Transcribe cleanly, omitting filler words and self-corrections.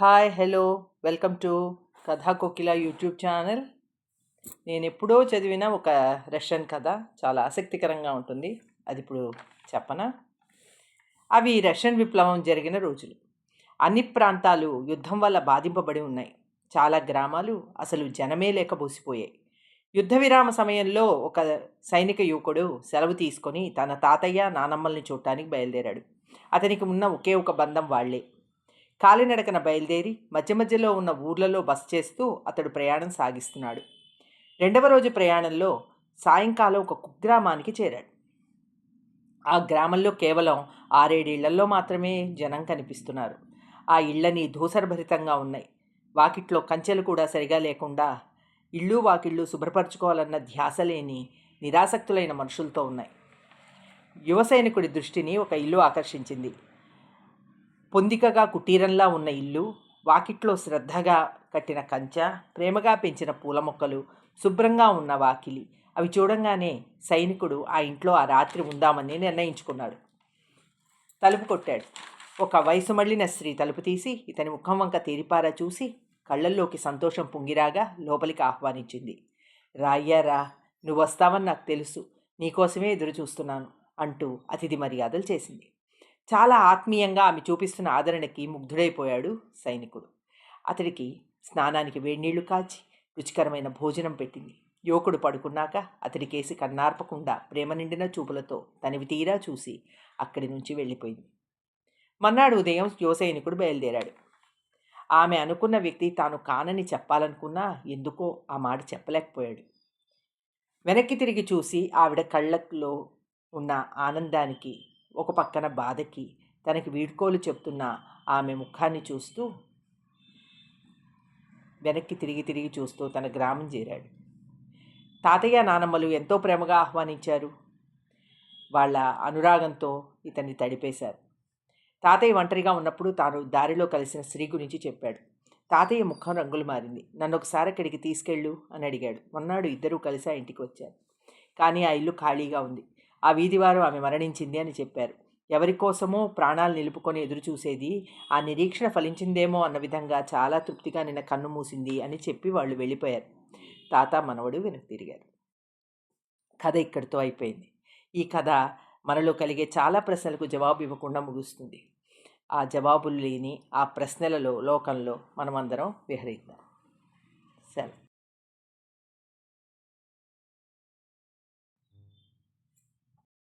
Hi hello welcome to కథా కోకిల YouTube channel. నేను ఎప్పుడో చదివిన ఒక రష్యన్ కథ చాలా ఆసక్తికరంగా ఉంటుంది. అది ఇప్పుడు చెప్పనా? అవి రష్యన్ విప్లవం జరిగిన రోజులు. అన్ని ప్రాంతాలు యుద్ధం వల్ల బాధింపబడి ఉన్నాయి. చాలా గ్రామాలు అసలు జనమే లేక బోసిపోయాయి. యుద్ధ విరామ సమయంలో ఒక సైనిక యువకుడు సెలవు తీసుకొని తన తాతయ్య నానమ్మల్ని చూడటానికి బయలుదేరాడు. అతనికి ఉన్న ఒకే ఒక బంధం వాళ్లే. కాలినడకన బయలుదేరి మధ్య మధ్యలో ఉన్న ఊర్లలో బస చేస్తూ అతడు ప్రయాణం సాగిస్తున్నాడు. రెండవ రోజు ప్రయాణంలో సాయంకాలం ఒక కుగ్రామానికి చేరాడు. ఆ గ్రామంలో కేవలం 6-7 ఇళ్లలో మాత్రమే జనం కనిపిస్తున్నారు. ఆ ఇళ్ళని ధూసరభరితంగా ఉన్నాయి. వాకిట్లో కంచెలు కూడా సరిగా లేకుండా ఇళ్ళు వాకిళ్ళు శుభ్రపరచుకోవాలన్న ధ్యాస లేని నిరాసక్తులైన మనుషులతో ఉన్నాయి. యువ సైనికుడి దృష్టిని ఒక ఇల్లు ఆకర్షించింది. పొందికగా కుటీరంలా ఉన్న ఇల్లు, వాకిట్లో శ్రద్ధగా కట్టిన కంచె, ప్రేమగా పెంచిన పూల మొక్కలు, శుభ్రంగా ఉన్న వాకిలి అవి చూడంగానే సైనికుడు ఆ ఇంట్లో ఆ రాత్రి ఉందామని నిర్ణయించుకున్నాడు. తలుపు కొట్టాడు. ఒక వయసు మళ్ళిన స్త్రీ తలుపు తీసి ఇతని ముఖం వంక తేరిపారా చూసి కళ్ళల్లోకి సంతోషం పొంగిరాగా లోపలికి ఆహ్వానించింది. రాయ్యారా, నువ్వు వస్తావని నాకు తెలుసు, నీకోసమే ఎదురు చూస్తున్నాను అంటూ అతిథి మర్యాదలు చేసింది. చాలా ఆత్మీయంగా ఆమె చూపిస్తున్న ఆదరణకి ముగ్ధుడైపోయాడు సైనికుడు. అతడికి స్నానానికి వేడినీళ్లు కాచి రుచికరమైన భోజనం పెట్టింది. యువకుడు పడుకున్నాక అతడికేసి కన్నార్పకుండా ప్రేమ నిండిన చూపులతో తనివి తీరా చూసి అక్కడి నుంచి వెళ్ళిపోయింది. మన్నాడు ఉదయం యువ సైనికుడు బయలుదేరాడు. ఆమె అనుకున్న వ్యక్తి తాను కానని చెప్పాలనుకున్నా ఎందుకో ఆ మాట చెప్పలేకపోయాడు. వెనక్కి తిరిగి చూసి ఆవిడ కళ్ళలో ఉన్న ఆనందానికి, ఒక పక్కన బాధకి తనకి వీడ్కోలు చెప్తున్న ఆమె ముఖాన్ని చూస్తూ వెనక్కి తిరిగి చూస్తూ తన గ్రామం చేరాడు. తాతయ్య నానమ్మలు ఎంతో ప్రేమగా ఆహ్వానించారు. వాళ్ళ అనురాగంతో ఇతన్ని తడిపేశారు. తాతయ్య ఒంటరిగా ఉన్నప్పుడు తాను దారిలో కలిసిన స్త్రీ గురించి చెప్పాడు. తాతయ్య ముఖం రంగులు మారింది. నన్ను ఒకసారి అక్కడికి తీసుకెళ్ళు అని అడిగాడు. మొన్నాడు ఇద్దరూ కలిసి ఆ ఇంటికి వచ్చారు. కానీ ఆ ఇల్లు ఖాళీగా ఉంది. ఆ వీధివారు ఆమె మరణించింది అని చెప్పారు. ఎవరికోసమో ప్రాణాలు నిలుపుకొని ఎదురు చూసేది ఆ నిరీక్షణ ఫలించిందేమో అన్న విధంగా చాలా తృప్తిగా నిన్న కన్ను మూసింది అని చెప్పి వాళ్ళు వెళ్ళిపోయారు. తాత మనవడు వెనక్కి తిరిగారు. కథ ఇక్కడితో అయిపోయింది. ఈ కథ మనలో కలిగే చాలా ప్రశ్నలకు జవాబు ఇవ్వకుండా ముగుస్తుంది. ఆ జవాబులు లేని ఆ ప్రశ్నలలో లోకంలో మనమందరం విహరిద్దాం. సెలవు.